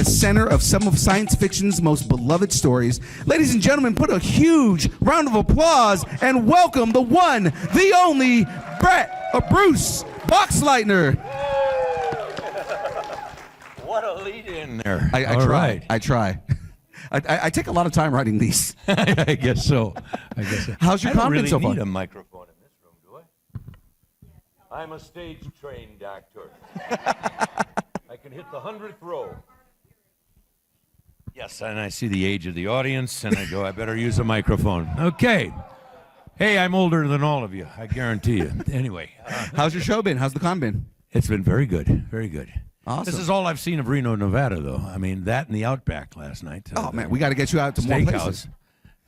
center of some of science fiction's most beloved stories. Ladies and gentlemen, put a huge round of applause and welcome the one, the only, Bruce Boxleitner. What a lead in there. I try. I take a lot of time writing these. I guess so. How's your con been so far? I don't really need a microphone in this room, do I? I'm a stage-trained actor. I can hit the 100th row. Yes, and I see the age of the audience, and I go, I better use a microphone. Okay. Hey, I'm older than all of you, I guarantee you. Anyway. How's your show been? How's the con been? It's been very good, very good. Awesome. This is all I've seen of Reno, Nevada, though. I mean, that and the Outback last night. Oh, man, we got to get you out to more places.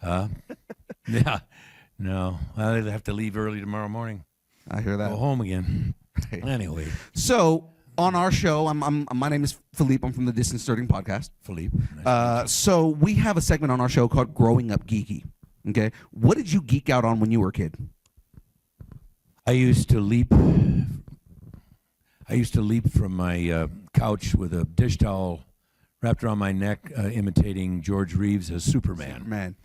Yeah. No, I'll have to leave early tomorrow morning. I hear that. Go home again. Anyway. So, on our show, my name is Philippe. I'm from the Distance Starting podcast. Philippe. So, we have a segment on our show called Growing Up Geeky. Okay? What did you geek out on when you were a kid? I used to leap from my couch with a dish towel wrapped around my neck, imitating George Reeves as Superman.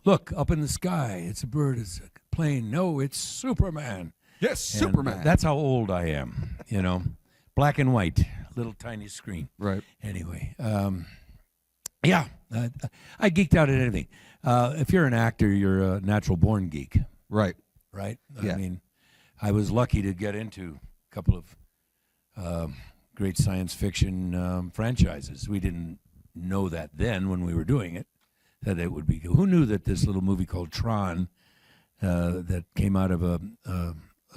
Look, up in the sky, it's a bird, it's a plane. No, it's Superman. Yes, And, Superman. That's how old I am, you know. Black and white, little tiny screen. Right. Anyway, I geeked out at anything. If you're an actor, you're a natural-born geek. Right. Right? Yeah. I mean, I was lucky to get into a couple of great science fiction franchises. We didn't know that then when we were doing it, that it would be. Who knew that this little movie called TRON that came out of a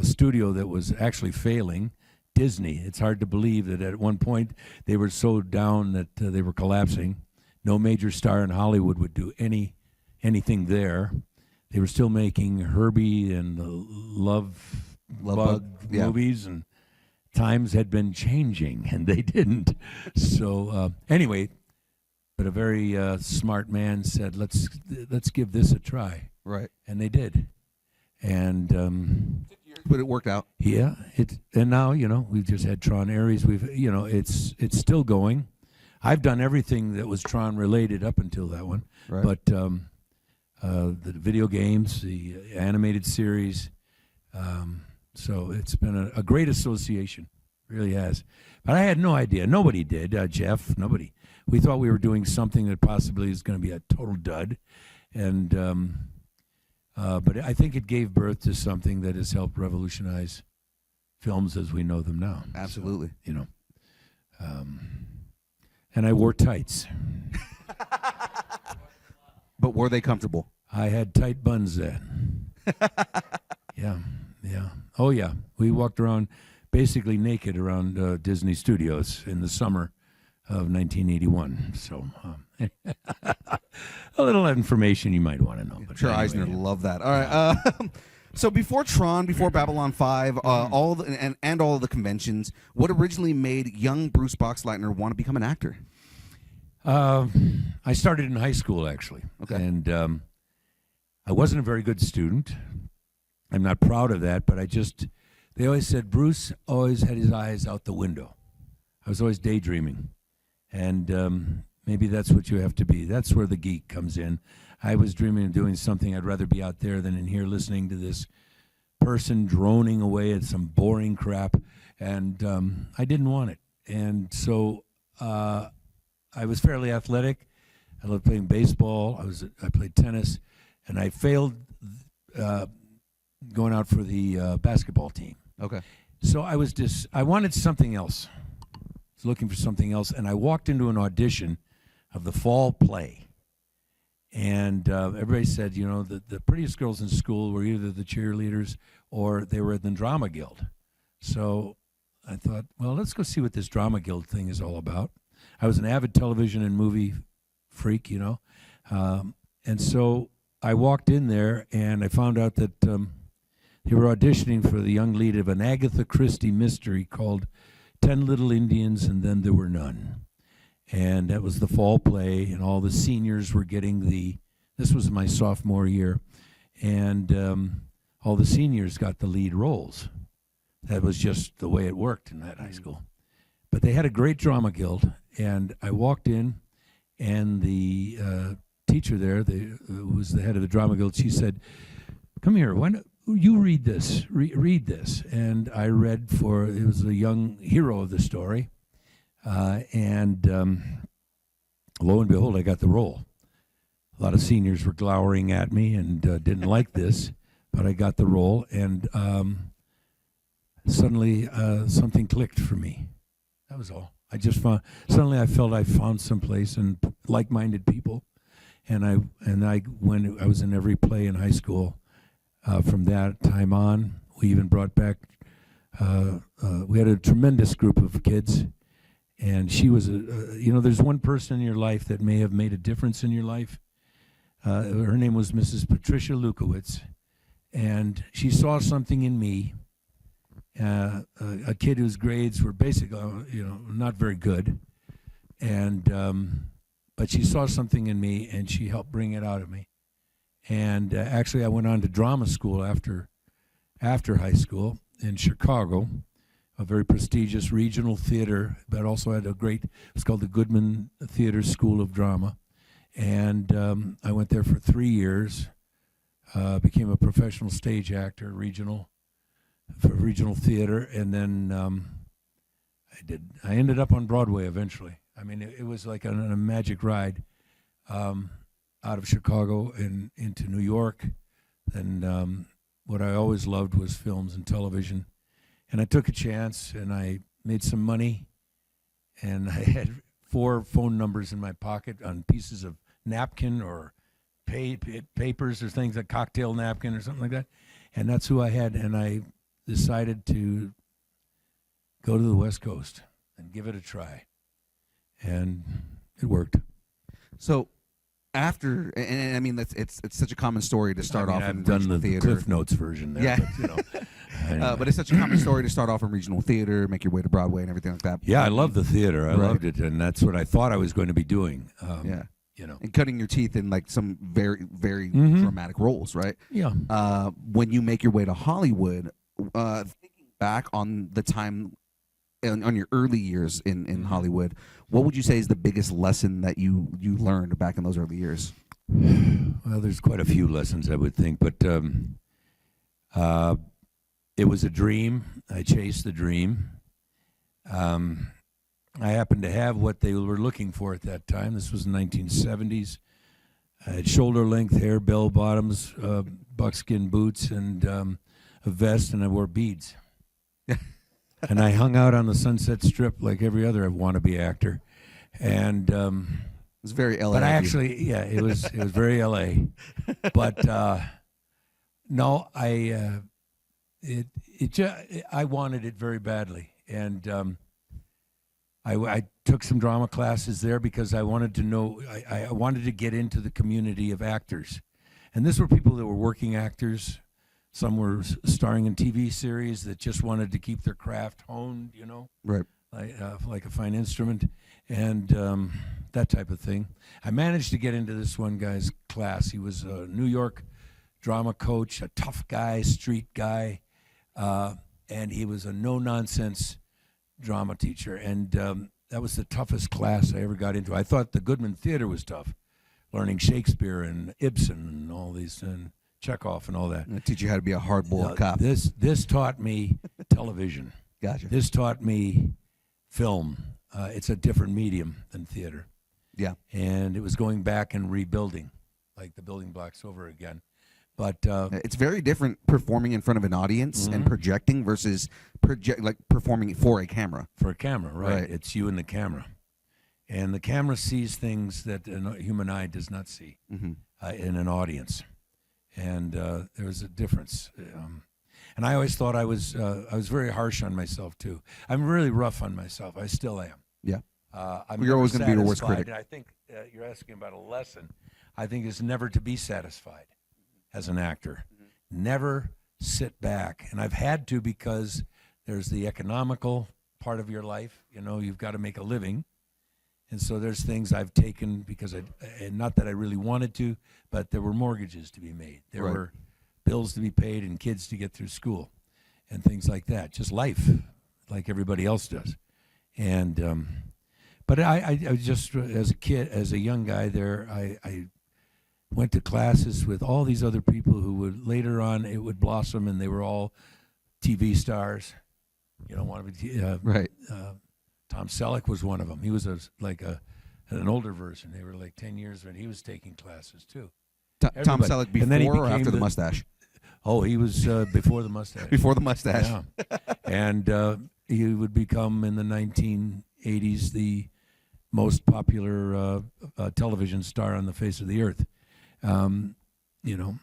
studio that was actually failing, Disney. It's hard to believe that at one point they were so down that they were collapsing. No major star in Hollywood would do anything there. They were still making Herbie and the Love Bug movies, and times had been changing, and they didn't. So anyway, but a very smart man said, "Let's give this a try." Right. And they did, and but it worked out. Yeah. And now we've just had Tron Ares. It's still going. I've done everything that was Tron related up until that one, right. But the video games, the animated series. So it's been a great association, really has. But I had no idea. Nobody did, Jeff, nobody. We thought we were doing something that possibly is going to be a total dud. And but I think it gave birth to something that has helped revolutionize films as we know them now. Absolutely. So, and I wore tights. But were they comfortable? I had tight buns then. Yeah. Oh, yeah. We walked around basically naked around Disney Studios in the summer of 1981. So a little information you might want to know. I'm sure Eisner loved that. All right. So before Tron, before Babylon 5, all of the conventions, what originally made young Bruce Boxleitner want to become an actor? I started in high school, actually. Okay. And I wasn't a very good student. I'm not proud of that, but they always said Bruce always had his eyes out the window. I was always daydreaming. And maybe that's what you have to be. That's where the geek comes in. I was dreaming of doing something. I'd rather be out there than in here listening to this person droning away at some boring crap. And I didn't want it. And so I was fairly athletic. I loved playing baseball. I played tennis. And I failed going out for the basketball team. Okay. So I wanted something else. I was looking for something else, and I walked into an audition of the fall play. And everybody said, the prettiest girls in school were either the cheerleaders or they were in the Drama Guild. So I thought, well, let's go see what this Drama Guild thing is all about. I was an avid television and movie freak, and so I walked in there, and I found out that they were auditioning for the young lead of an Agatha Christie mystery called 10 Little Indians and Then There Were None. And that was the fall play, and all the seniors were getting this was my sophomore year, and all the seniors got the lead roles. That was just the way it worked in that high school. But they had a great drama guild, and I walked in, and the teacher there, who was the head of the drama guild, she said, "Come here, why don't you read this? Read this." And I read it was a young hero of the story, and lo and behold, I got the role. A lot of seniors were glowering at me and didn't like this, but I got the role, and suddenly something clicked for me. That was all. Suddenly I felt I found some place and like-minded people, and I was in every play in high school. From that time on, we even brought back. We had a tremendous group of kids, and she was there's one person in your life that may have made a difference in your life. Her name was Mrs. Patricia Lukowitz, and she saw something in me. A kid whose grades were basically, not very good, and but she saw something in me, and she helped bring it out of me. And actually, I went on to drama school after high school in Chicago, a very prestigious regional theater, but also had it was called the Goodman Theater School of Drama. And I went there for 3 years, became a professional stage actor, for regional theater, and then I ended up on Broadway eventually. I mean, it was like a magic ride out of Chicago and into New York. And what I always loved was films and television. And I took a chance, and I made some money, and I had 4 phone numbers in my pocket on pieces of napkin or papers or things, like cocktail napkin or something like that. And that's who I had, and I decided to go to the West Coast and give it a try. And it worked. So after, and I mean, it's such a common story to start off in I've done regional the theater. Cliff Notes version there. Yeah. But, anyway. But it's such a common story to start off in regional theater, make your way to Broadway and everything like that. Yeah, I love the theater. I Right. loved it, and that's what I thought I was going to be doing. Yeah. You know. And cutting your teeth in like some very, very Mhm. dramatic roles, right? Yeah. When you make your way to Hollywood, thinking back on the time, on your early years in Hollywood, what would you say is the biggest lesson that you learned back in those early years? Well, there's quite a few lessons, I would think, but it was a dream. I chased the dream. I happened to have what they were looking for at that time. This was the 1970s. I had shoulder-length hair, bell-bottoms, buckskin boots, and a vest, and I wore beads. And I hung out on the Sunset Strip like every other wannabe actor. And It was very LA. but I actually, yeah, it was very LA. But no, I wanted it very badly, and I took some drama classes there because I wanted to know. I wanted to get into the community of actors, and this were people that were working actors. Some were starring in TV series that just wanted to keep their craft honed, Right. like a fine instrument, and that type of thing. I managed to get into this one guy's class. He was a New York drama coach, a tough guy, street guy, and he was a no-nonsense drama teacher. And that was the toughest class I ever got into. I thought the Goodman Theater was tough, learning Shakespeare and Ibsen and all these, and Chekhov and all that. And teach you how to be a hard-boiled cop. This taught me television. Gotcha. This taught me film. It's a different medium than theater. Yeah. And it was going back and rebuilding, like the building blocks over again. But It's very different performing in front of an audience and projecting versus performing for a camera. for a camera, right? Right. It's you and the camera. And the camera sees things that a human eye does not see in an audience. And there was a difference. And I always thought I was very harsh on myself, too. I'm really rough on myself. I still am. Yeah. You're always gonna be your worst satisfied, critic. And I think you're asking about a lesson. I think is never to be satisfied as an actor. Never sit back. And I've had to, because there's the economical part of your life. You've got to make a living. And so there's things I've taken because and not that I really wanted to, but there were mortgages to be made. There Right. were bills to be paid and kids to get through school and things like that. Just life, like everybody else does. And but I just as a kid, as a young guy there, I went to classes with all these other people who would later on it would blossom, and they were all TV stars. You don't want to be Right. Tom Selleck was one of them. He was an older version. They were like 10 years when he was taking classes too. Tom Selleck And then he before or became after the mustache? Oh, he was before the mustache. Before the mustache. Yeah. And he would become in the 1980s the most popular television star on the face of the earth. You know,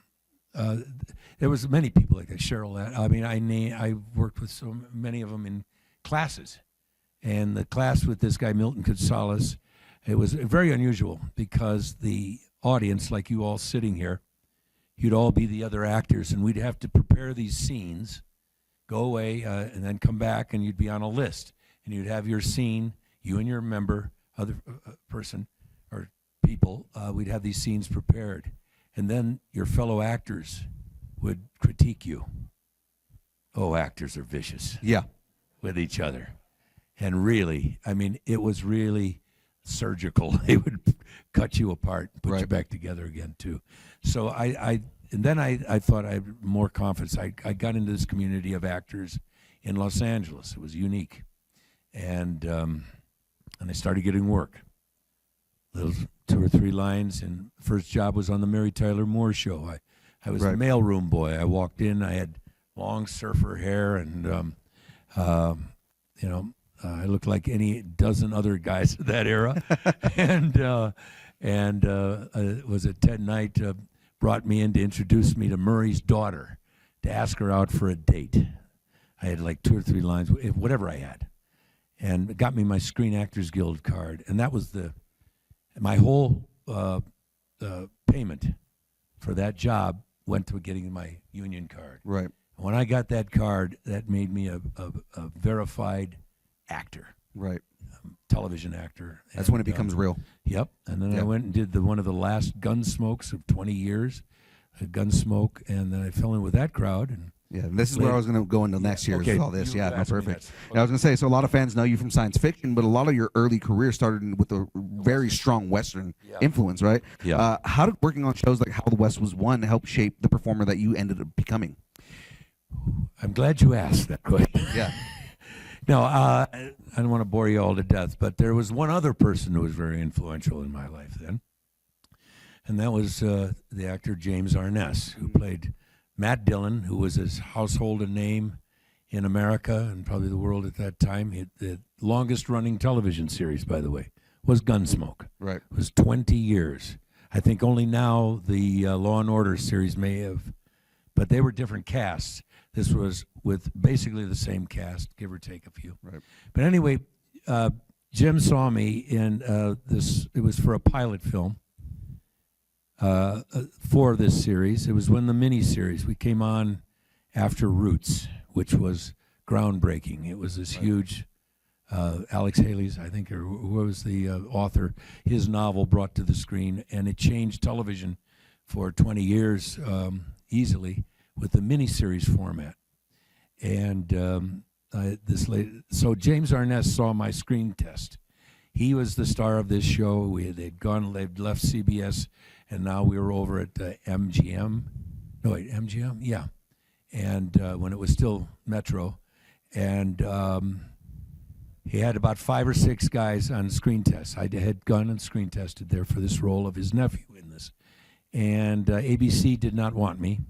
there was many people like that. Cheryl. I mean, I worked with so many of them in classes, and the class with this guy Milton Gonzalez, it was very unusual because the audience, like you all sitting here, you'd all be the other actors, and we'd have to prepare these scenes, go away, and then come back, and you'd be on a list, and you'd have your scene, you and your member, other person or people, we'd have these scenes prepared, and then your fellow actors would critique you. Oh, actors are vicious. Yeah. With each other. And really, I mean, it was really surgical. They would cut you apart, put you back together again, too. So and then I thought I had more confidence. I got into this community of actors in Los Angeles. It was unique. And I started getting work. Little 2 or 3 lines, and first job was on the Mary Tyler Moore Show. I was the mailroom boy. I walked in, I had long surfer hair, and you know, I looked like any dozen other guys of that era. and was it Ted Knight brought me in to introduce me to Murray's daughter, to ask her out for a date. I had like 2 or 3 lines, whatever I had, and it got me my Screen Actors Guild card, and that was my whole payment for that job went to getting my union card. Right. When I got that card, that made me a verified actor. Right. Television actor. That's when it becomes real. Yep. And then I went and did one of the last Gunsmokes of 20 years, a Gunsmoke, and then I fell in with that crowd. And yeah, this is where I was going to go into next year with all this. Yeah, no, perfect. Okay. I was going to say, so a lot of fans know you from science fiction, but a lot of your early career started with a very strong Western influence, right? Yeah. How did working on shows like How the West Was Won help shape the performer that you ended up becoming? I'm glad you asked that question. Yeah. No, I don't want to bore you all to death, but there was one other person who was very influential in my life then, and that was the actor James Arness, who played Matt Dillon, who was his household name in America and probably the world at that time. The longest-running television series, by the way, was Gunsmoke. Right. It was 20 years. I think only now the Law and Order series may have, but they were different casts. This was with basically the same cast, give or take a few. Right. But anyway, Jim saw me in this. It was for a pilot film for this series. It was when the miniseries. We came on after Roots, which was groundbreaking. It was this huge, Alex Haley's, I think, or who was the author, his novel brought to the screen, and it changed television for 20 years easily with the miniseries format. And so James Arness saw my screen test. He was the star of this show. They'd left CBS, and now we were over at MGM. No, wait, MGM? Yeah. And when it was still Metro. And he had about 5 or 6 guys on screen tests. I had gone and screen tested there for this role of his nephew in this. And ABC did not want me.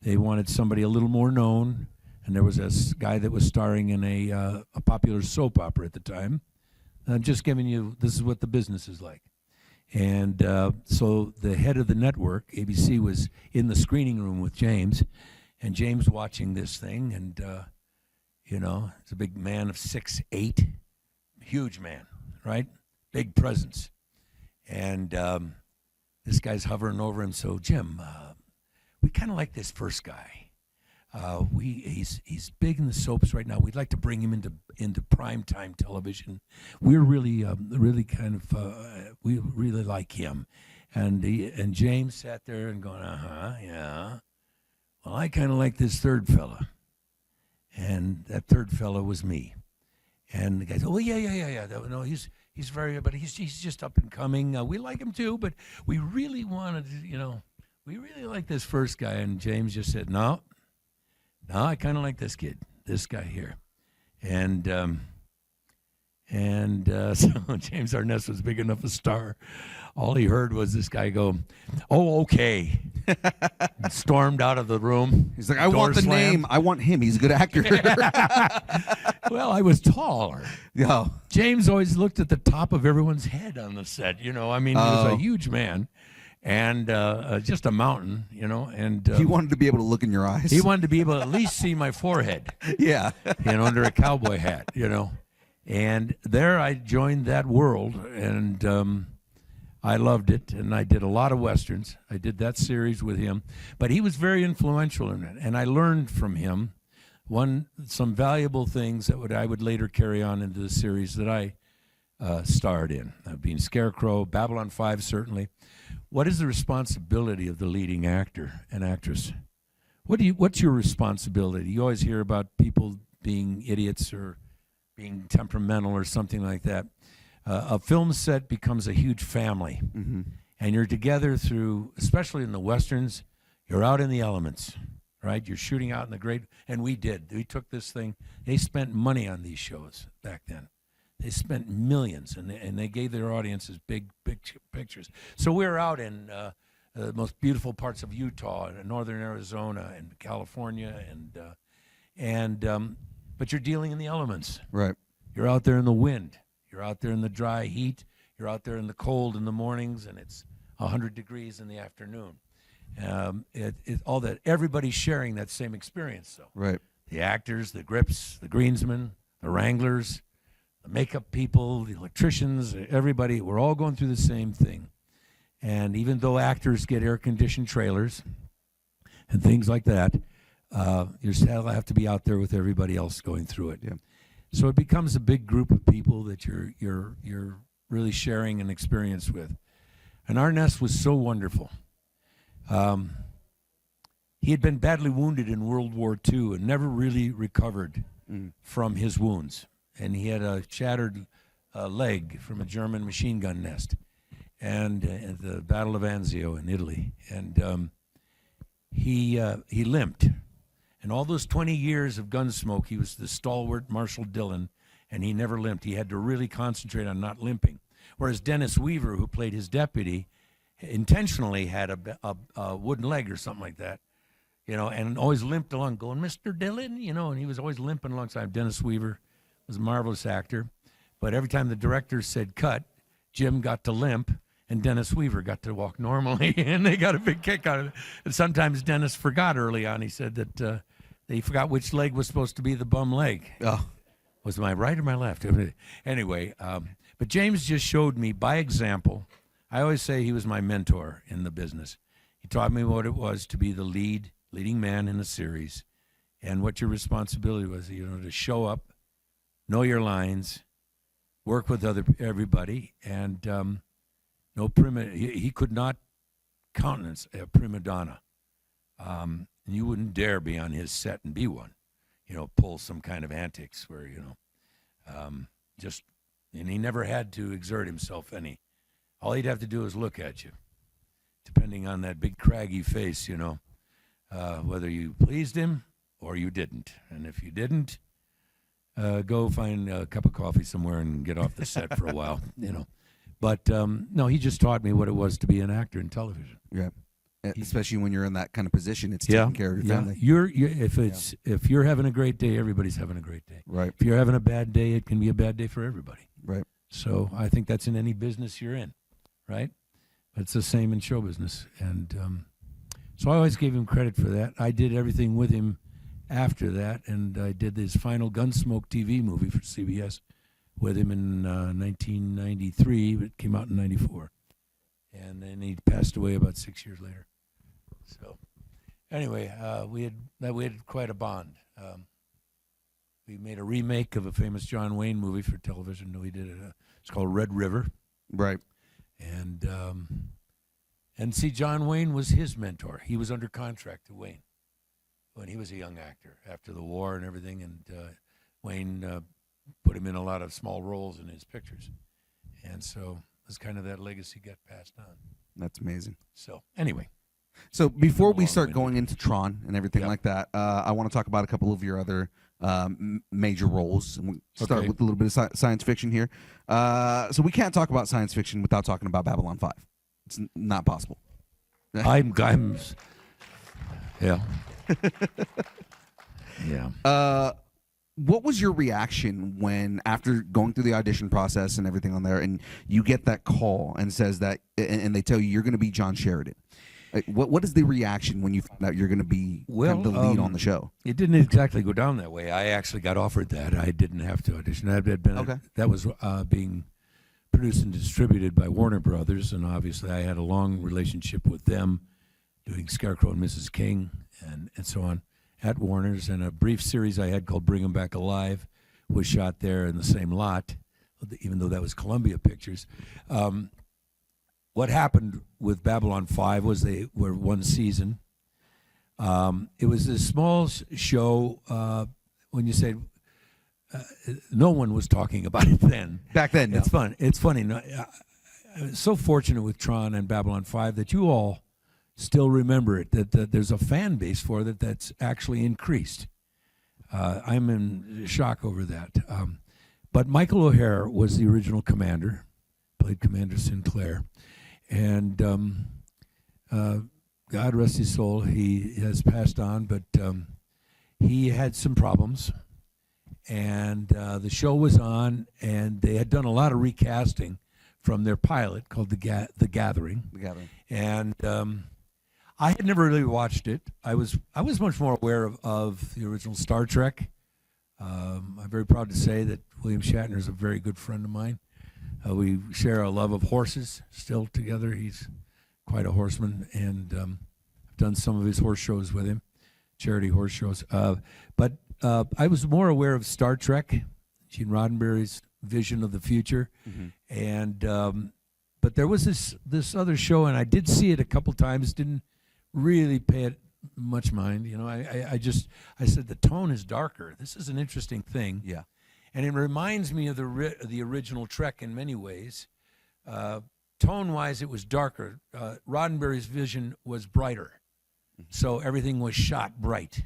They wanted somebody a little more known, and there was this guy that was starring in a popular soap opera at the time. I'm just giving you, this is what the business is like. And so the head of the network, ABC, was in the screening room with James, and James watching this thing, and, you know, he's a big man of 6'8", huge man, right? Big presence. And this guy's hovering over him, so Jim, we kind of like this first guy. He's big in the soaps right now. We'd like to bring him into primetime television. We're really kind of we really like him. And James sat there and going, yeah. Well, I kind of like this third fella, and that third fella was me. And the guy said, "Oh yeah. No, he's very, but he's just up and coming. We like him too, but we really wanted, we really like this first guy." And James just said, "No, I kind of like this kid, this guy here," and so James Arness was big enough a star. All he heard was this guy go, "Oh, okay." And stormed out of the room. He's like, "I want the name. I want him. He's a good actor." Well, I was taller. Yeah. James always looked at the top of everyone's head on the set. He was a huge man and just a mountain, and he wanted to be able to look in your eyes. He wanted to be able to at least see my forehead. Yeah. Under a cowboy hat, And there I joined that world, and I loved it, and I did a lot of Westerns. I did that series with him. But he was very influential in it, and I learned from him some valuable things that I would later carry on into the series that I starred in, being Scarecrow, Babylon 5 certainly. What is the responsibility of the leading actor and actress? What's your responsibility? You always hear about people being idiots or being temperamental or something like that. A film set becomes a huge family, and you're together through, especially in the Westerns, you're out in the elements, right? You're shooting out in the great, and we took this thing. They spent money on these shows back then. They spent millions, and they gave their audiences big pictures. So we were out in the most beautiful parts of Utah and northern Arizona and California, but you're dealing in the elements. Right. You're out there in the wind. You're out there in the dry heat. You're out there in the cold in the mornings, and it's 100 degrees in the afternoon. All that, everybody's sharing that same experience. So, right. The actors, the grips, the greensmen, the wranglers, the makeup people, the electricians, everybody, we're all going through the same thing. And even though actors get air-conditioned trailers and things like that, you still have to be out there with everybody else going through it. Yeah. So it becomes a big group of people that you're really sharing an experience with. And Arness was so wonderful. He had been badly wounded in World War II and never really recovered from his wounds. And he had a shattered leg from a German machine gun nest, and at the Battle of Anzio in Italy. And he limped. And all those 20 years of Gunsmoke, he was the stalwart Marshal Dillon, and he never limped. He had to really concentrate on not limping. Whereas Dennis Weaver, who played his deputy, intentionally had a wooden leg or something like that, and always limped along, going, "Mr. Dillon," and he was always limping alongside. Dennis Weaver was a marvelous actor. But every time the director said cut, Jim got to limp, and Dennis Weaver got to walk normally, and they got a big kick out of it. And sometimes Dennis forgot early on. He said that he forgot which leg was supposed to be the bum leg. Oh. Was my right or my left? Anyway, but James just showed me by example. I always say he was my mentor in the business. He taught me what it was to be the leading man in a series, and what your responsibility was, to show up, know your lines, work with everybody, and he could not countenance a prima donna. And you wouldn't dare be on his set and be one, pull some kind of antics where, and he never had to exert himself any. All he'd have to do is look at you, depending on that big craggy face, whether you pleased him or you didn't. And if you didn't, go find a cup of coffee somewhere and get off the set for a while, But no, he just taught me what it was to be an actor in television. Yeah, especially when you're in that kind of position, it's taking care of your family. If you're having a great day, everybody's having a great day. Right. If you're having a bad day, it can be a bad day for everybody. Right. So I think that's in any business you're in, right? But it's the same in show business, and so I always gave him credit for that. I did everything with him after that, and I did his final Gunsmoke TV movie for CBS with him in 1993, but it came out in 94. And then he passed away about 6 years later. So anyway, we had quite a bond. We made a remake of a famous John Wayne movie for television. We did it. It's called Red River. Right. And see, John Wayne was his mentor. He was under contract to Wayne when he was a young actor after the war and everything. And Wayne put him in a lot of small roles in his pictures. And so it's kind of that legacy got passed on. That's amazing. So anyway. So before we start going into Tron and everything like that, I want to talk about a couple of your other major roles. And we'll start with a little bit of science fiction here. So we can't talk about science fiction without talking about Babylon 5. It's not possible. I'm yeah. Yeah. What was your reaction when, after going through the audition process and everything on there, and you get that call and says that, and they tell you you're going to be John Sheridan? What is the reaction when you find out you're going to be kind of the lead on the show? It didn't exactly go down that way. I actually got offered that. I didn't have to audition. That was being produced and distributed by Warner Brothers, and obviously I had a long relationship with them, doing Scarecrow and Mrs. King and so on at Warner's. And a brief series I had called Bring 'Em Back Alive was shot there in the same lot, even though that was Columbia Pictures. What happened with Babylon 5 was they were one season. It was a small show. When you say no one was talking about it then. Back then, no. It's fun. It's funny. I was so fortunate with Tron and Babylon 5 that you all still remember it, that there's a fan base for it that's actually increased. I'm in shock over that. But Michael O'Hare was the original commander, played Commander Sinclair. And God rest his soul, he has passed on, but he had some problems. And the show was on, and they had done a lot of recasting from their pilot called The Gathering. The Gathering. And I had never really watched it. I was much more aware of the original Star Trek. I'm very proud to say that William Shatner is a very good friend of mine. We share a love of horses still together. He's quite a horseman, and I've done some of his horse shows with him, charity horse shows. But I was more aware of Star Trek, Gene Roddenberry's vision of the future, and but there was this other show, and I did see it a couple times. Didn't really pay it much mind. You know, I said the tone is darker. This is an interesting thing. Yeah. And it reminds me of the original Trek in many ways. Tone-wise, it was darker. Roddenberry's vision was brighter. So everything was shot bright.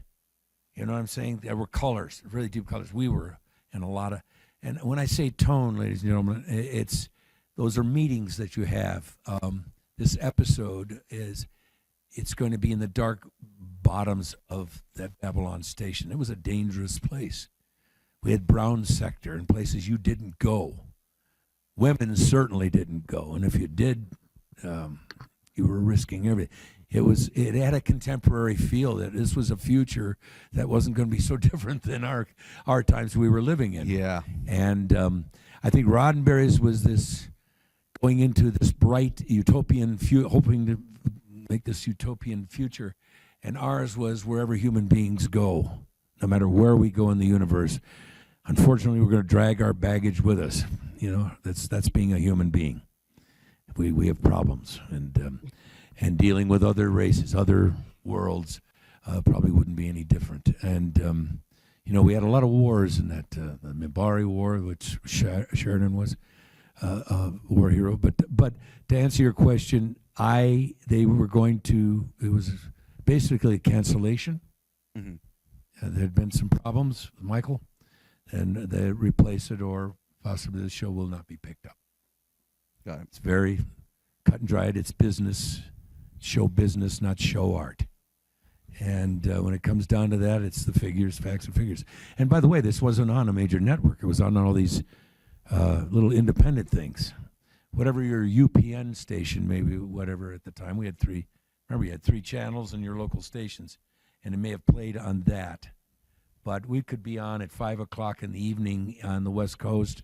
You know what I'm saying? There were colors, really deep colors. We were in a lot of... And when I say tone, ladies and gentlemen, those are meetings that you have. This episode it's going to be in the dark bottoms of that Babylon station. It was a dangerous place. We had brown sector and places you didn't go. Women certainly didn't go, and if you did, you were risking everything. It had a contemporary feel that this was a future that wasn't going to be so different than our times we were living in. Yeah. And I think Roddenberry's was this going into this bright utopian hoping to make this utopian future, and ours was wherever human beings go, no matter where we go in the universe. Unfortunately, we're going to drag our baggage with us. You know, that's being a human being. We have problems, and dealing with other races, other worlds, probably wouldn't be any different. And you know, we had a lot of wars in that the Mibari War, which Sheridan was a war hero. But to answer your question, they were going to. It was basically a cancellation. There had been some problems with Michael, and they replace it, or possibly the show will not be picked up. Got it. It's very cut and dried. It's business, show business, not show art. And when it comes down to that, it's the figures, facts and figures. And by the way, this wasn't on a major network. It was on all these little independent things. Whatever your UPN station, maybe whatever at the time. We had three. Remember, you had 3 channels in your local stations, and it may have played on that. But we could be on at 5 o'clock in the evening on the West Coast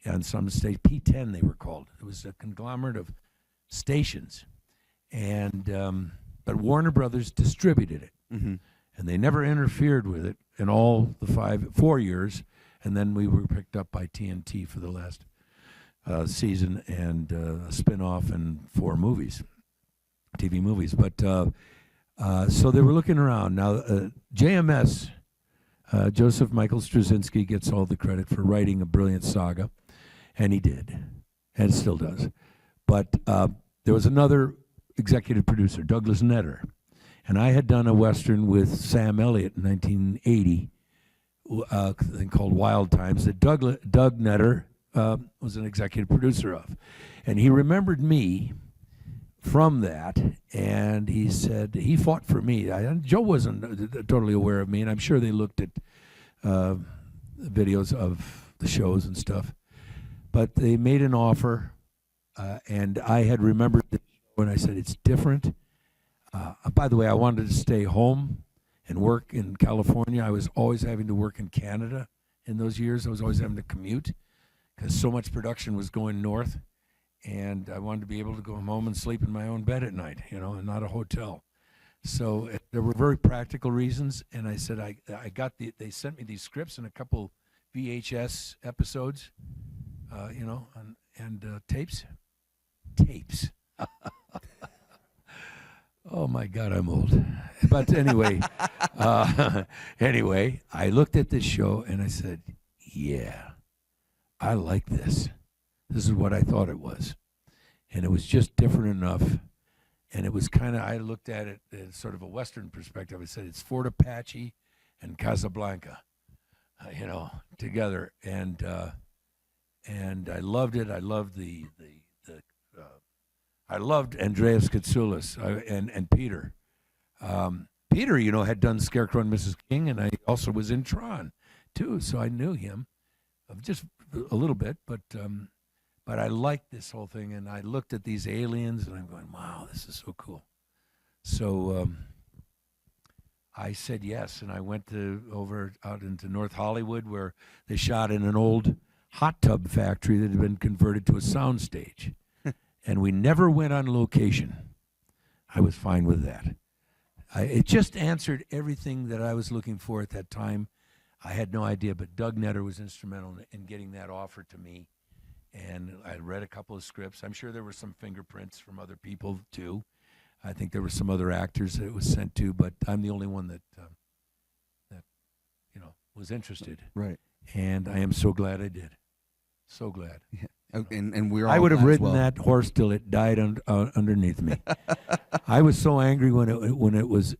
on some station, P10 they were called. It was a conglomerate of stations. And but Warner Brothers distributed it. And they never interfered with it in all the 4 years. And then we were picked up by TNT for the last season, and a spin-off and 4 movies, TV movies. But so they were looking around. Now, JMS... Joseph Michael Straczynski gets all the credit for writing a brilliant saga, and he did, and still does. But there was another executive producer, Douglas Netter, and I had done a Western with Sam Elliott in 1980 thing called Wild Times that Doug Netter was an executive producer of. And he remembered me from that, and he said, he fought for me. Joe wasn't totally aware of me, and I'm sure they looked at videos of the shows and stuff. But they made an offer, and I had remembered the show, and I said, it's different. By the way, I wanted to stay home and work in California. I was always having to work in Canada in those years. I was always having to commute because so much production was going north. And I wanted to be able to go home and sleep in my own bed at night, you know, and not a hotel. So there were very practical reasons. And I said, they sent me these scripts and a couple VHS episodes, you know, and tapes. Oh my God, I'm old. But anyway, I looked at this show and I said, yeah, I like this. This is what I thought it was. And it was just different enough. And it was kind of, I looked at it in sort of a Western perspective. I said, it's Fort Apache and Casablanca, you know, together. And I loved it. I loved I loved Andreas Katsoulis and Peter. Peter, you know, had done Scarecrow and Mrs. King, and I also was in Tron, too. So I knew him just a little bit, but I liked this whole thing, and I looked at these aliens, and I'm going, wow, this is so cool. So I said yes, and I went out into North Hollywood, where they shot in an old hot tub factory that had been converted to a sound stage. And we never went on location. I was fine with that. It just answered everything that I was looking for at that time. I had no idea, but Doug Netter was instrumental in getting that offer to me. And I read a couple of scripts. I'm sure there were some fingerprints from other people, too. I think there were some other actors that it was sent to, but I'm the only one that you know, was interested. Right. And I am so glad I did. So glad. Yeah. And we're all I would have glad as ridden well. that horse till it died underneath me. I was so angry when it was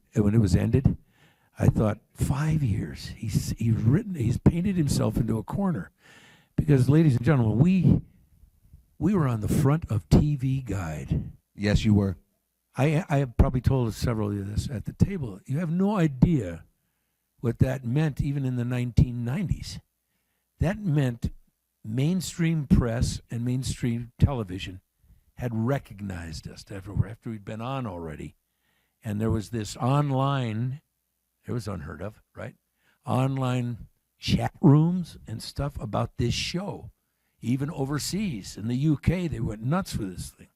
ended. I thought, 5 years. He's painted himself into a corner. Because, ladies and gentlemen, we were on the front of TV Guide. Yes, you were. I have probably told several of you this at the table. You have no idea what that meant even in the 1990s. That meant mainstream press and mainstream television had recognized us everywhere after we'd been on already. And there was this online, it was unheard of, right? Online chat rooms and stuff about this show. Even overseas, in the UK, they went nuts for this thing.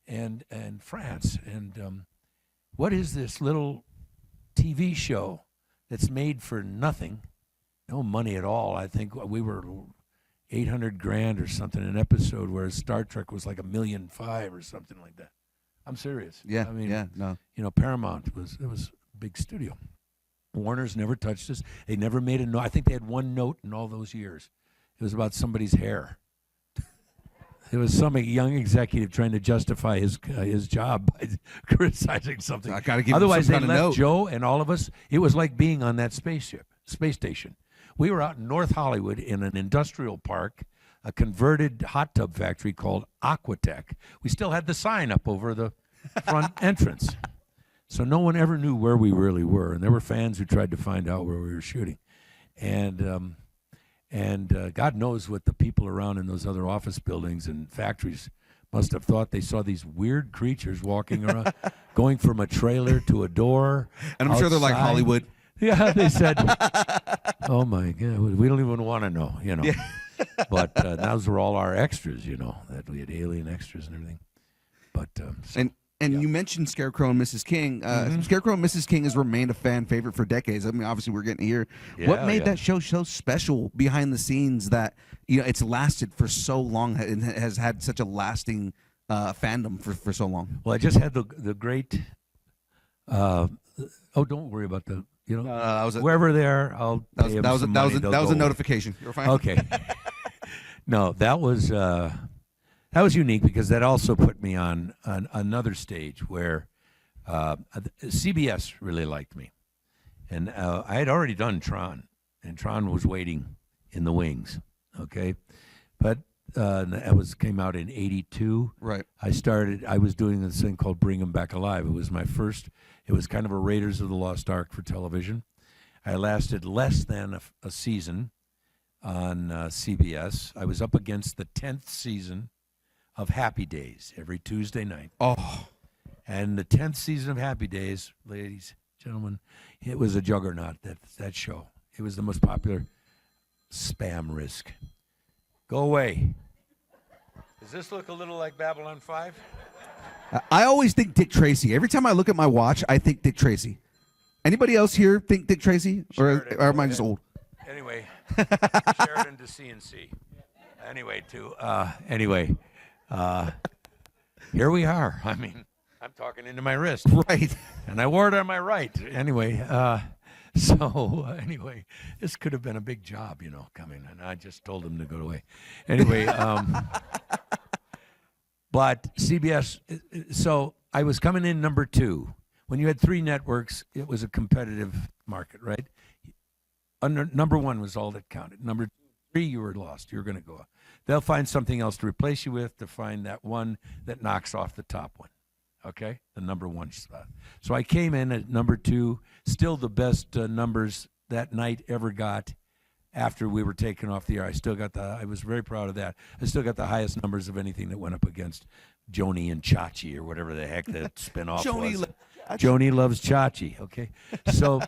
And France. And what is this little TV show that's made for nothing? No money at all. I think we were $800,000 or something an episode, whereas Star Trek was like $1.5 million or something like that. I'm serious. Yeah, I mean, yeah, no. You know, Paramount was a big studio. Warner's never touched us. They never made a note. I think they had one note in all those years. It was about somebody's hair. There was some young executive trying to justify his job by criticizing something. I gotta give Otherwise, him they some left kind of note. Joe and all of us. It was like being on that space station. We were out in North Hollywood in an industrial park, a converted hot tub factory called Aquatech. We still had the sign up over the front entrance. So no one ever knew where we really were. And there were fans who tried to find out where we were shooting. And God knows what the people around in those other office buildings and factories must have thought. They saw these weird creatures walking around, going from a trailer to a door. And I'm sure they're like outside. Hollywood. Yeah, they said, oh, my God, we don't even want to know, you know. Yeah. But those were all our extras, you know, that we had alien extras and everything. But And yeah. you mentioned Scarecrow and Mrs. King. Scarecrow and Mrs. King has remained a fan favorite for decades. I mean, obviously, we're getting here. What made that show so special behind the scenes that, you know, it's lasted for so long and has had such a lasting fandom for so long? Well, I just had the great. Don't worry about the You know, No, that was wherever they are, I'll pay them some money. That was a notification. You're fine. Okay. No, that was unique because that also put me on another stage where CBS really liked me, and I had already done Tron, and Tron was waiting in the wings. Okay, but that came out in '82. Right. I was doing this thing called Bring 'Em Back Alive. It was my first. It was kind of a Raiders of the Lost Ark for television. I lasted less than a season on CBS. I was up against the 10th season of Happy Days every Tuesday night. Oh. And the 10th season of Happy Days, ladies, gentlemen, it was a juggernaut, that show. It was the most popular. Spam risk. Go away. Does this look a little like Babylon 5? I always think Dick Tracy. Every time I look at my watch, I think Dick Tracy. Anybody else here think Dick Tracy? Or am I just old? Anyway, Sheridan to CNC. Anyway, here we are. I mean, I'm talking into my wrist. Right. And I wore it on my right. Anyway, anyway, this could have been a big job, coming. And I just told him to go away. Anyway, but CBS, so I was coming in number 2. When you had 3 networks, it was a competitive market, right? Number 1 was all that counted. Number 3, you were lost. You were going to go up. They'll find something else to replace you with, to find that one that knocks off the top one. Okay? The number 1 spot. So I came in at number 2, still the best numbers that night ever got after we were taken off the air. I was very proud of that. I still got the highest numbers of anything that went up against Joni and Chachi or whatever the heck that spinoff was. Joni loves Chachi, okay? So,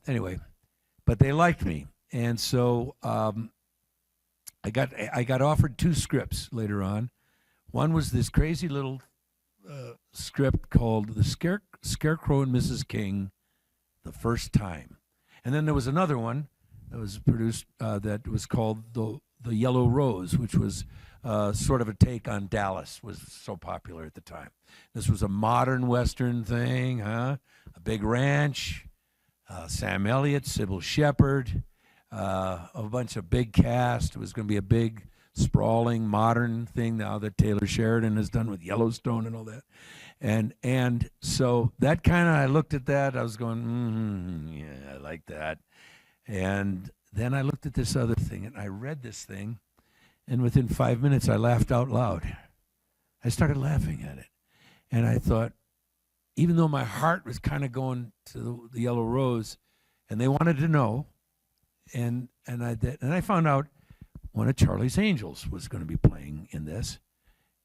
anyway, but they liked me. And so I got offered 2 scripts later on. One was this crazy little script called The Scarecrow and Mrs. King, The First Time. And then there was another one that was produced that was called The Yellow Rose, which was sort of a take on Dallas, was so popular at the time. This was a modern Western thing, huh? A big ranch, Sam Elliott, Sybil Shepherd, a bunch of big cast. It was going to be a big, sprawling, modern thing now that Taylor Sheridan has done with Yellowstone and all that. And so that kind of, I looked at that, I was going, yeah, I like that. And then I looked at this other thing, and I read this thing, and within 5 minutes, I laughed out loud. I started laughing at it. And I thought, even though my heart was kind of going to the Yellow Rose, and they wanted to know, and I found out one of Charlie's Angels was going to be playing in this,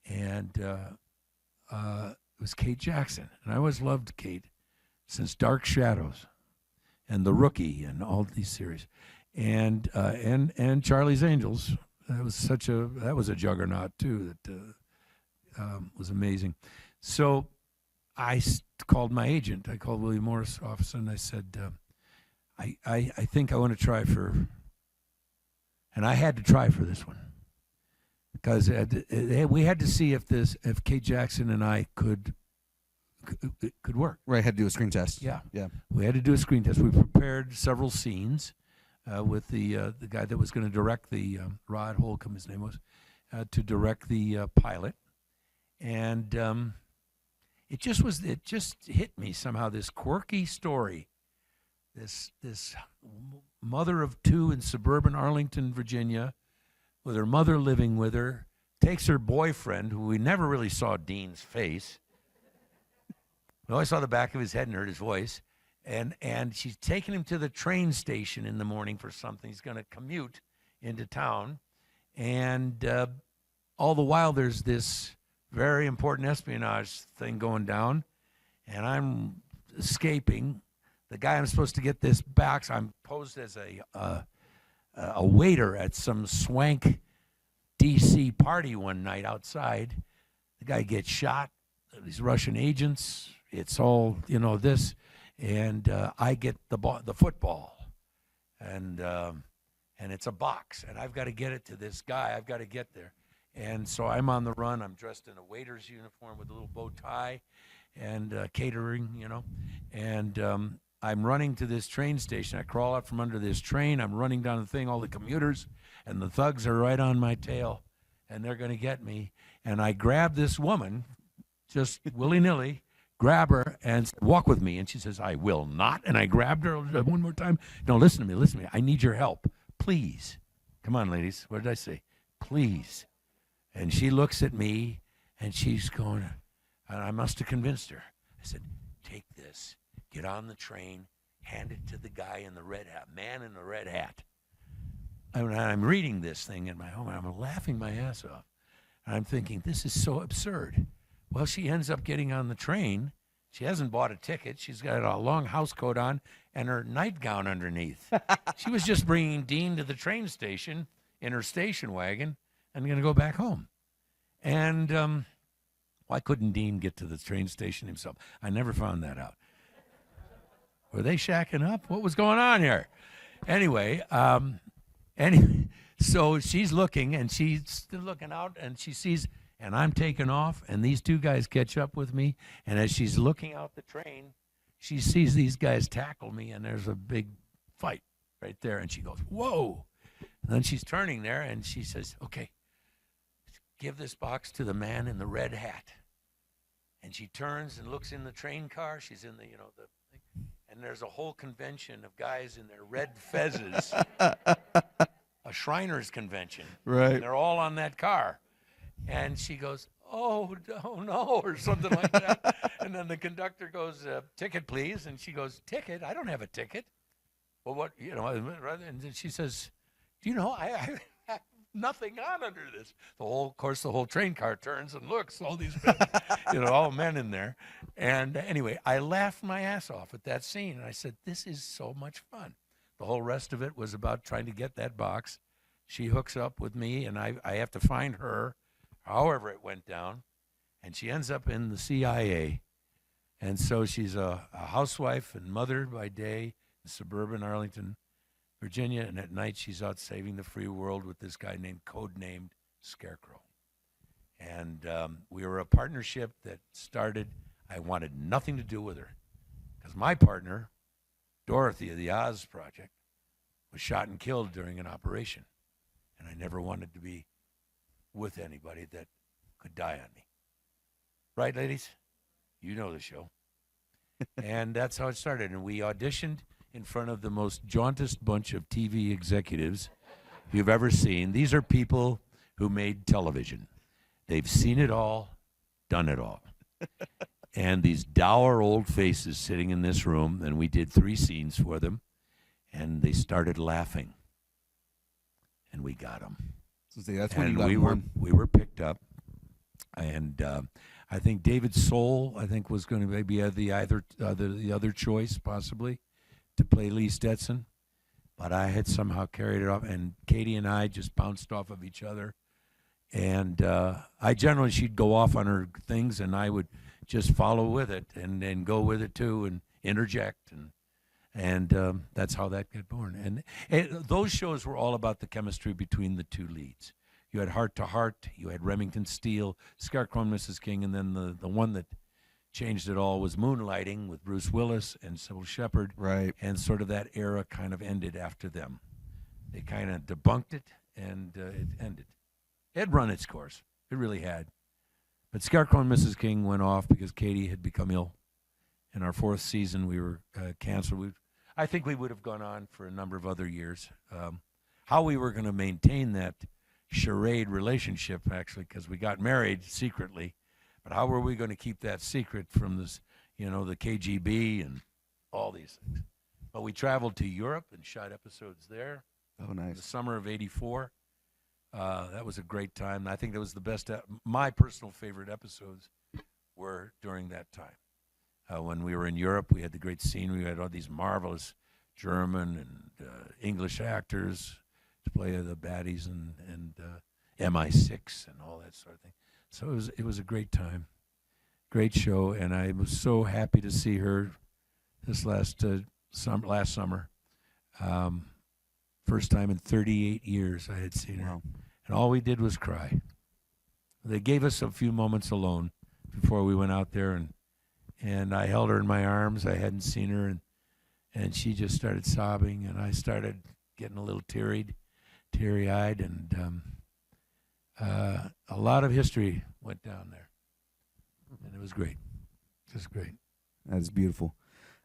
and it was Kate Jackson. And I always loved Kate since Dark Shadows and The Rookie and all these series, and Charlie's Angels. That was a juggernaut too. That was amazing. So I called my agent. I called William Morris' office, and I said, I think I want to try for, and I had to try for this one because we had to see if Kate Jackson and I could work. Right, had to do a screen test. Yeah. Yeah. We had to do a screen test. We prepared several scenes with the guy that was going to direct the Rod Holcomb, his name was, to direct the pilot, and it just hit me somehow. This quirky story, this mother of 2 in suburban Arlington, Virginia, with her mother living with her, takes her boyfriend, who we never really saw Dean's face. We always saw the back of his head and heard his voice. And she's taking him to the train station in the morning for something. He's going to commute into town. And all the while, there's this very important espionage thing going down. And I'm escaping. The guy I'm supposed to get this back, so I'm posed as a waiter at some swank D.C. party one night outside. The guy gets shot. These Russian agents. It's all, this. And I get the football, and it's a box, and I've got to get it to this guy. I've got to get there, and so I'm on the run. I'm dressed in a waiter's uniform with a little bow tie, and catering, and I'm running to this train station. I crawl out from under this train. I'm running down the thing, all the commuters, and the thugs are right on my tail, and they're going to get me. And I grab this woman, just willy-nilly, grab her, and walk with me. And she says, I will not. And I grabbed her one more time. No, listen to me. I need your help. Please. Come on, ladies. What did I say? Please. And she looks at me, and she's going, and I must have convinced her. I said, take this. Get on the train, hand it to the guy in the red hat, man in the red hat. I'm reading this thing in my home, and I'm laughing my ass off. And I'm thinking, this is so absurd. Well, she ends up getting on the train. She hasn't bought a ticket. She's got a long house coat on and her nightgown underneath. She was just bringing Dean to the train station in her station wagon and going to go back home. And why couldn't Dean get to the train station himself? I never found that out. Were they shacking up? What was going on here? Anyway, so she's looking, and she's still looking out, and she sees, and I'm taking off, and these two guys catch up with me, and as she's looking out the train, she sees these guys tackle me, and there's a big fight right there, and she goes, whoa. And then she's turning there, and she says, okay, give this box to the man in the red hat. And she turns and looks in the train car. She's in the, the thing. And there's a whole convention of guys in their red fezzes, a Shriners convention. Right. And they're all on that car. And she goes, oh no, or something like that. And then the conductor goes, ticket, please. And she goes, ticket? I don't have a ticket. Well, what, and then she says, do you know, I have nothing on under this. Of course, the whole train car turns and looks, all these men, all men in there. And anyway, I laughed my ass off at that scene. And I said, this is so much fun. The whole rest of it was about trying to get that box. She hooks up with me, and I have to find her, however it went down. And she ends up in the CIA. And so she's a housewife and mother by day in suburban Arlington, Virginia, and at night she's out saving the free world with this guy codenamed Scarecrow. And we were a partnership that started, I wanted nothing to do with her, because my partner, Dorothy of the Oz Project, was shot and killed during an operation, and I never wanted to be with anybody that could die on me. Right, ladies? You know the show. And that's how it started, and we auditioned in front of the most jauntest bunch of TV executives you've ever seen. These are people who made television. They've seen it all, done it all. And these dour old faces sitting in this room, and we did 3 scenes for them, and they started laughing. And we got them. So that's when you got we were picked up. And I think David Soul, was going to maybe have the other choice, possibly, to play Lee Stetson, but I had somehow carried it off, and Katie and I just bounced off of each other, and she'd go off on her things, and I would just follow with it, and go with it too, and interject, and that's how that got born. And those shows were all about the chemistry between the 2 leads. You had Heart to Heart, you had Remington Steele, Scarecrow and Mrs. King, and then the one that changed it all was Moonlighting with Bruce Willis and Sybil Shepherd. Right. And sort of that era kind of ended after them. They kind of debunked it, and it ended. It had run its course. It really had. But Scarecrow and Mrs. King went off because Katie had become ill. In our 4th season, we were canceled. I think we would have gone on for a number of other years. How we were going to maintain that charade relationship, actually, because we got married secretly. But how were we going to keep that secret from this, the KGB and all these things? But we traveled to Europe and shot episodes there. Oh, nice. In the summer of '84. That was a great time. I think that was the best. My personal favorite episodes were during that time. When we were in Europe, we had the great scenery. We had all these marvelous German and English actors to play the baddies and MI6 and all that sort of thing. So it was a great time, great show, and I was so happy to see her this last summer. First time in 38 years I had seen her, and all we did was cry. They gave us a few moments alone before we went out there, and I held her in my arms. I hadn't seen her And she just started sobbing, and I started getting a little teary-eyed, and a lot of history went down there. And it was great. Just great. That's beautiful.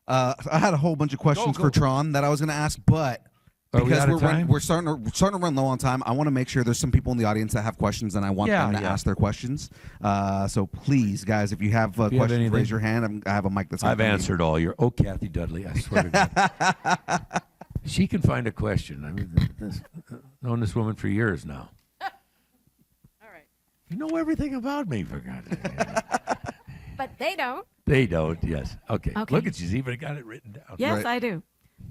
I had a whole bunch of questions Go. for Tron that I was going to ask, but Are we because out of time? we're starting to run low on time, I want to make sure there's some people in the audience that have questions, and I want them to ask their questions. So please, guys, if you have questions, raise your hand. I have a mic that's. I've answered all your. Oh, Kathy Dudley, I swear to God. She can find a question. I mean, known this woman for years now. All right. You know everything about me, for God's sake. But they don't. They don't, yes. Okay. Okay. Look at, she's even got it written down. Yes, Right. I do.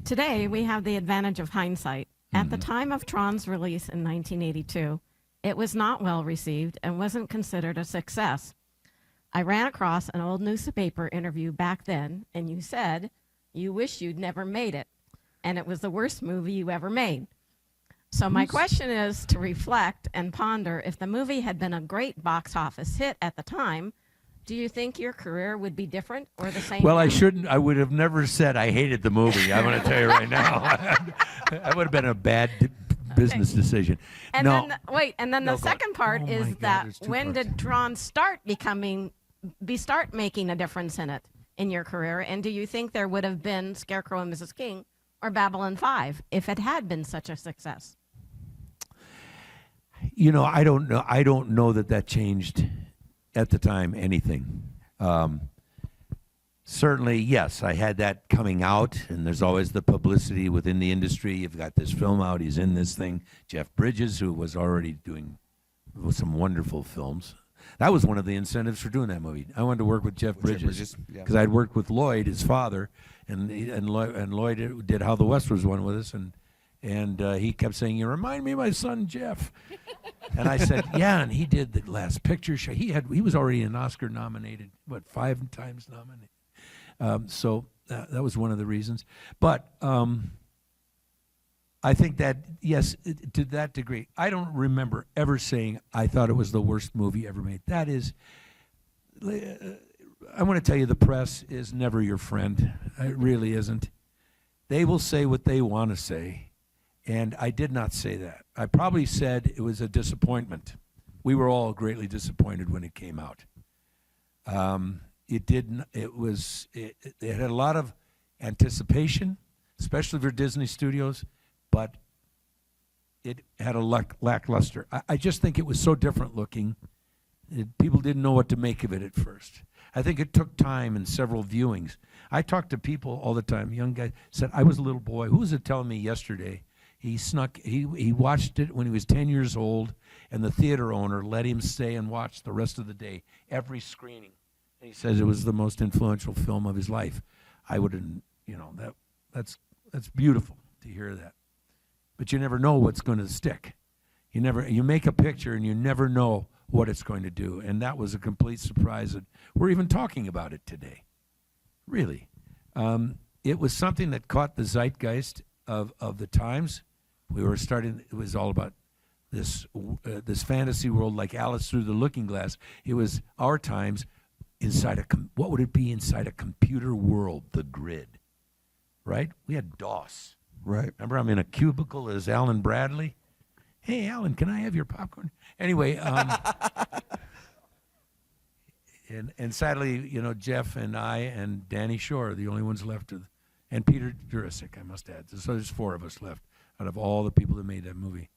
Today, we have the advantage of hindsight. At the time of Tron's release in 1982, it was not well received and wasn't considered a success. I ran across an old newspaper interview back then, and you said you wish you'd never made it, and it was the worst movie you ever made. So my question is to reflect and ponder, if the movie had been a great box office hit at the time, do you think your career would be different or the same? Well, I would have never said I hated the movie. I'm going to tell you right now. That would have been a bad business decision. And no. then the second part Oh my is God, that there's two when parts. did Tron start making a difference in your career? And do you think there would have been Scarecrow and Mrs. King or Babylon 5 if it had been such a success? You know, I don't know. I don't know that changed at the time anything. Certainly, yes, I had that coming out, and there's always the publicity within the industry. You've got this film out, he's in this thing. Jeff Bridges, who was already doing some wonderful films. That was one of the incentives for doing that movie. I wanted to work with Jeff Bridges because I'd worked with Lloyd, his father, and Lloyd did How the West Was Won with us, and he kept saying, "You remind me of my son Jeff." And I said, "Yeah," and he did The Last Picture Show. He was already an Oscar nominated, 5 times nominated. So that was one of the reasons. But I think that, yes, to that degree, I don't remember ever saying I thought it was the worst movie ever made. That is, I want to tell you, the press is never your friend. It really isn't. They will say what they want to say, and I did not say that. I probably said it was a disappointment. We were all greatly disappointed when it came out. It didn't. It had a lot of anticipation, especially for Disney Studios, but it had a lackluster. I just think it was so different looking. People didn't know what to make of it at first. I think it took time and several viewings. I talk to people all the time. Young guys said, "I was a little boy." Who was it telling me yesterday? He watched it when he was 10 years old, and the theater owner let him stay and watch the rest of the day, every screening. And he says it was the most influential film of his life. I wouldn't, that's beautiful to hear that. But you never know what's going to stick. You make a picture and you never know what it's going to do. And that was a complete surprise that we're even talking about it today. Really. It was something that caught the zeitgeist of the times. It was all about this fantasy world like Alice Through the Looking Glass. It was our times inside what would it be inside a computer world, the grid, right? We had DOS. Right. Remember, I'm in a cubicle as Alan Bradley. "Hey, Alan, can I have your popcorn?" Anyway, and sadly, Jeff and I and Danny Shore are the only ones left, and Peter Jurasik, I must add. So there's 4 of us left out of all the people that made that movie.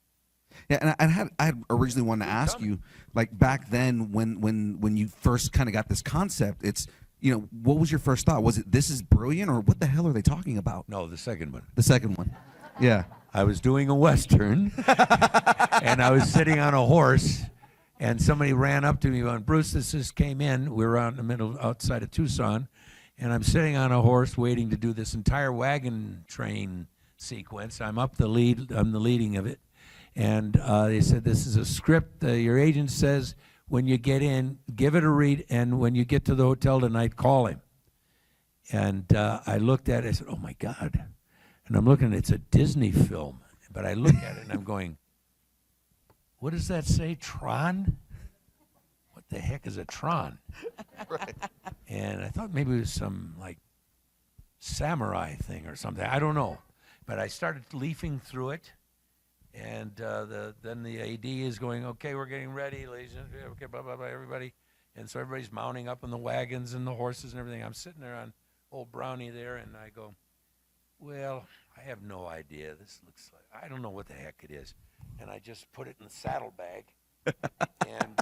Yeah, and I had originally wanted to ask you, like back then when you first kind of got this concept, it's what was your first thought? Was it, "This is brilliant," or "What the hell are they talking about"? No, the second one. The second one, yeah. I was doing a Western, and I was sitting on a horse, and somebody ran up to me and, "Bruce, this just came in." We were out in the middle, outside of Tucson, and I'm sitting on a horse waiting to do this entire wagon train sequence. I'm the leading of it. And they said, "This is a script. Your agent says when you get in, give it a read, and when you get to the hotel tonight, call him." And I looked at it. I said, "Oh, my God." And I'm looking, it's a Disney film. But I look at it, and I'm going, "What does that say, Tron? What the heck is a Tron?" Right. And I thought maybe it was some, samurai thing or something. I don't know. But I started leafing through it, and then the AD is going, okay, we're getting ready, ladies and gentlemen, okay, blah, blah, blah, everybody. And so everybody's mounting up in the wagons and the horses and everything. I'm sitting there on old Brownie there, and I go, well, I have no idea. This looks like, I don't know what the heck it is. And I just put it in the saddlebag, and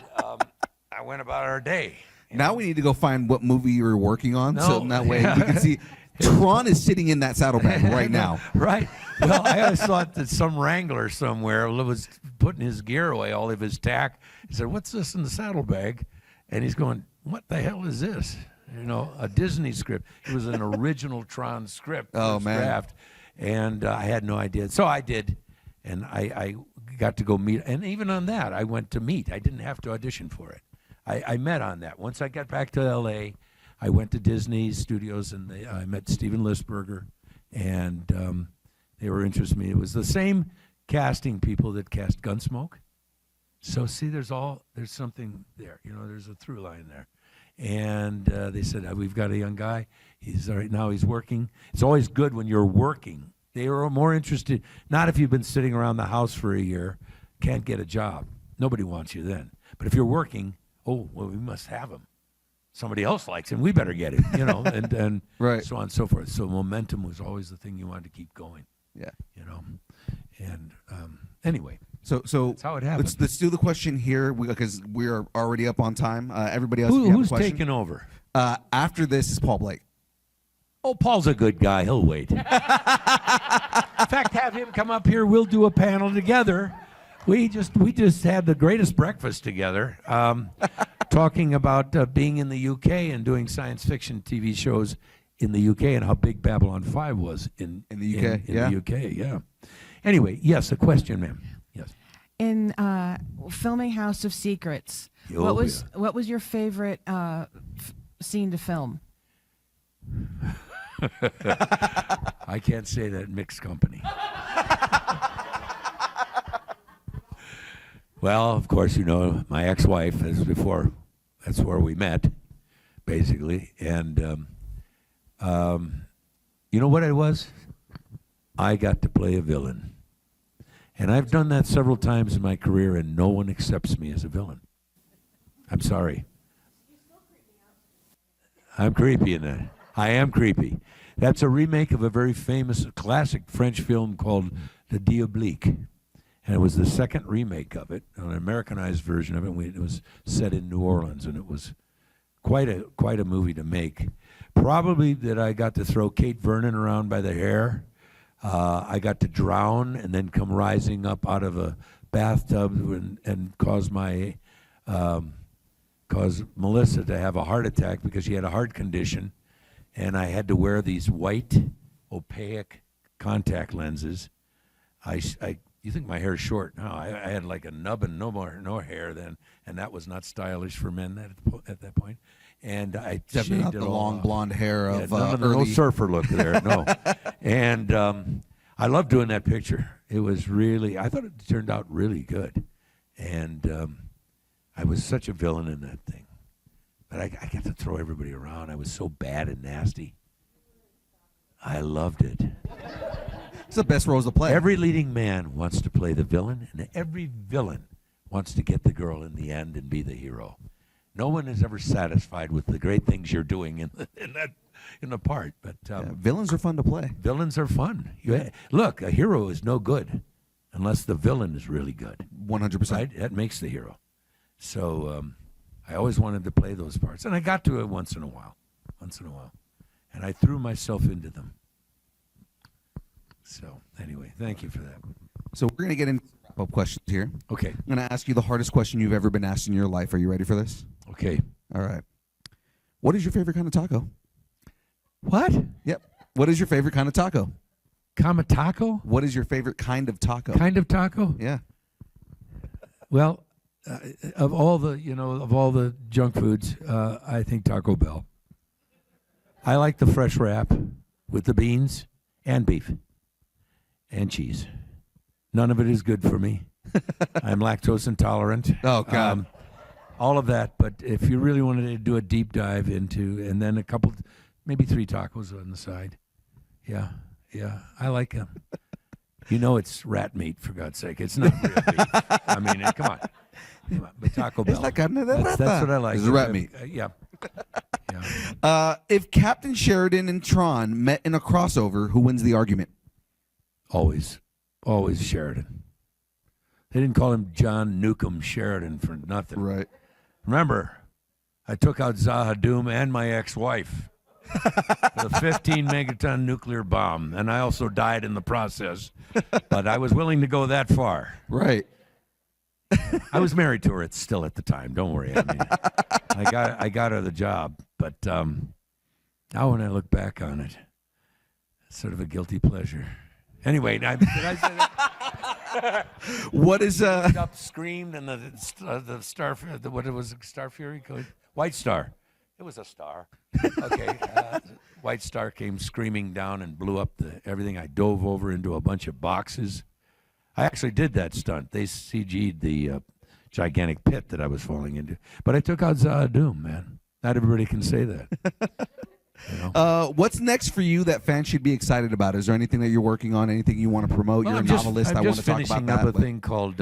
I went about our day. Now we need to go find what movie you're working on, No. so that way we can see. Tron is sitting in that saddlebag right now. Right. Well, I always thought that some wrangler somewhere was putting his gear away, all of his tack. He said, what's this in the saddlebag? And he's going, what the hell is this? You know, a Disney script. It was an original Tron script. Oh, man. Draft. And I had no idea. So I did. And I got to go meet. And even on that, I went to meet. I didn't have to audition for it. I met on that. Once I got back to L.A., I went to Disney Studios, and I met Steven Lisberger, and they were interested in me. It was the same casting people that cast Gunsmoke. So see, there's something there. You know, there's a through line there. And they said, we've got a young guy. He's right now. He's working. It's always good when you're working. They were more interested, not if you've been sitting around the house for a year, can't get a job. Nobody wants you then. But if you're working, oh, well, we must have him. Somebody else likes him. We better get him, you know, and Right. so on and so forth. So momentum was always the thing you wanted to keep going. Yeah. You know, and anyway, So that's how it happened. let's do the question here because we are already up on time. Everybody else, if you have a Who's question. taking over? After this is Paul Blake. Oh, Paul's a good guy. He'll wait. In fact, have him come up here. We'll do a panel together. We just had the greatest breakfast together, talking about being in the UK and doing science fiction TV shows in the UK and how big Babylon 5 was in the UK, In yeah. the UK, yeah. Anyway, yes, a question, ma'am. Yes. In filming House of Secrets, Oh, what was your favorite scene to film? I can't say that in mixed company. Well, of course, you know, my ex-wife, as before, that's where we met, basically. And you know what it was? I got to play a villain. And I've done that several times in my career, and no one accepts me as a villain. I'm sorry. I'm creepy in that. I am creepy. That's a remake of a very famous classic French film called Le Diablique. And it was the second remake of it, an Americanized version of it. It was set in New Orleans, and it was quite a movie to make. Probably that I got to throw Kate Vernon around by the hair. I got to drown and then come rising up out of a bathtub and cause Melissa to have a heart attack because she had a heart condition, and I had to wear these white, opaque contact lenses. You think my hair's short? No, I had like a nub and no hair then, and that was not stylish for men at that point. And I Definitely shaved not it the all long off. blonde hair of no early. surfer look there, no. And I loved doing that picture. It was really, I thought it turned out really good. And I was such a villain in that thing. But I got to throw everybody around. I was so bad and nasty. I loved it. It's the best roles to play. Every leading man wants to play the villain, and every villain wants to get the girl in the end and be the hero. No one is ever satisfied with the great things you're doing in the part. But villains are fun to play. villains are fun. Look, a hero is no good unless the villain is really good. 100%. Right? That makes the hero. So I always wanted to play those parts, and I got to it once in a while, and I threw myself into them. So anyway, thank you for that. So we're going to get into wrap-up questions here. Okay. I'm going to ask you the hardest question you've ever been asked in your life. Are you ready for this? Okay. All right. What is your favorite kind of taco? What? Yep. What is your favorite kind of taco? Kamataco? What is your favorite kind of taco? Kind of taco? Yeah. Well, of all the junk foods, I think Taco Bell. I like the fresh wrap with the beans and beef and cheese. None of it is good for me. I'm lactose intolerant. Oh, God. All of that. But if you really wanted to do a deep dive into, and then a couple, maybe 3 tacos on the side, Yeah, yeah. I like him. You know it's rat meat, for God's sake. It's not real beef. I mean, come on. Come on. But Taco Bell. Es la carne de That's rata. what I like. It's rat meat. Yeah. Yeah. If Captain Sheridan and Tron met in a crossover, who wins the argument? Always Sheridan. They didn't call him John Newcomb Sheridan for nothing. Right. Remember, I took out Zahadoom and my ex-wife with a 15 megaton nuclear bomb, and I also died in the process. But I was willing to go that far. Right. I was married to her still at the time. Don't worry. I mean, I got her the job. But now when I look back on it, it's sort of a guilty pleasure. Anyway, did I say that? What is Up, screamed, and the star, what it was, Star Fury code? White Star. It was a star. Okay. White Star came screaming down and blew up everything. I dove over into a bunch of boxes. I actually did that stunt. They CG'd the gigantic pit that I was falling into. But I took out Zahadoom, man. Not everybody can say that. You know? What's next for you that fans should be excited about? Is there anything that you're working on? Anything you want to promote? Well, You're a novelist. I'm I want just to talk about finishing that. up a thing called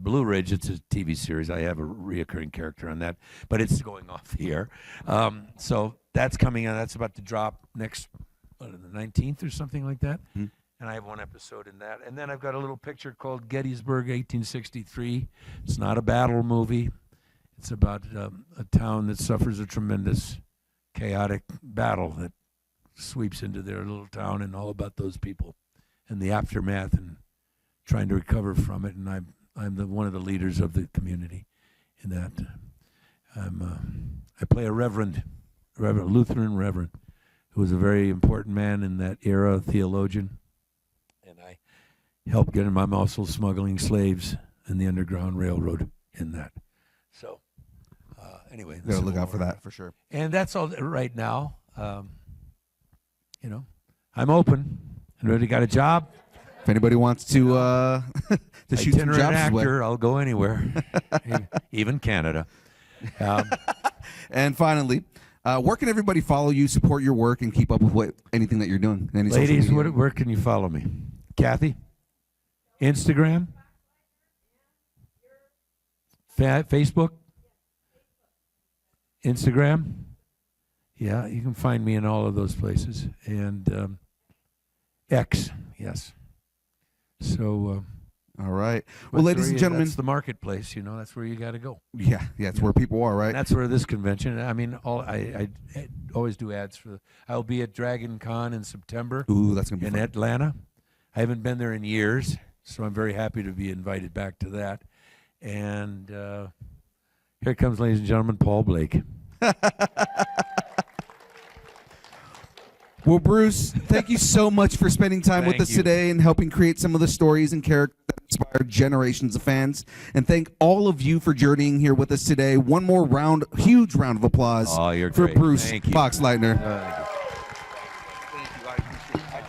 Blue Ridge. It's a TV series. I have a reoccurring character on that, but it's going off the air. So that's coming on. That's about to drop next, the 19th or something like that. Mm-hmm. And I have one episode in that. And then I've got a little picture called Gettysburg, 1863. It's not a battle movie. It's about a town that suffers a tremendous chaotic battle that sweeps into their little town, and all about those people and the aftermath and trying to recover from it. And I'm one of the leaders of the community in that. I play a Lutheran reverend, who was a very important man in that era, a theologian. And I helped get him. I'm also smuggling slaves in the Underground Railroad in that. So anyway. Gotta look out for that for sure. And that's all right now. You know, I'm open. Anybody got a job? If anybody wants to to shoot some Itinerant jobs his way. actor, I'll go anywhere, even Canada. And finally, where can everybody follow you, support your work, and keep up with anything that you're doing? Any social Ladies, media? where can you follow me? Kathy? Instagram? Facebook? Instagram? Yeah, you can find me in all of those places. And X, yes. So, all right. Well, ladies and gentlemen, that's the marketplace. You know, that's where you got to go. yeah, it's where people are, right? And that's where this convention. I mean, I always do ads for. I'll be at Dragon Con in September. Ooh, that's gonna be in fun. Atlanta. I haven't been there in years, so I'm very happy to be invited back to that. And here comes, ladies and gentlemen, Paul Blake. Well, Bruce, thank you so much for spending time with Thank us you. today and helping create some of the stories and characters that inspire generations of fans. And thank all of you for journeying here with us today. One more huge round of applause Oh, you're for great. Bruce Thank you. Boxleitner. Thank you. I appreciate it.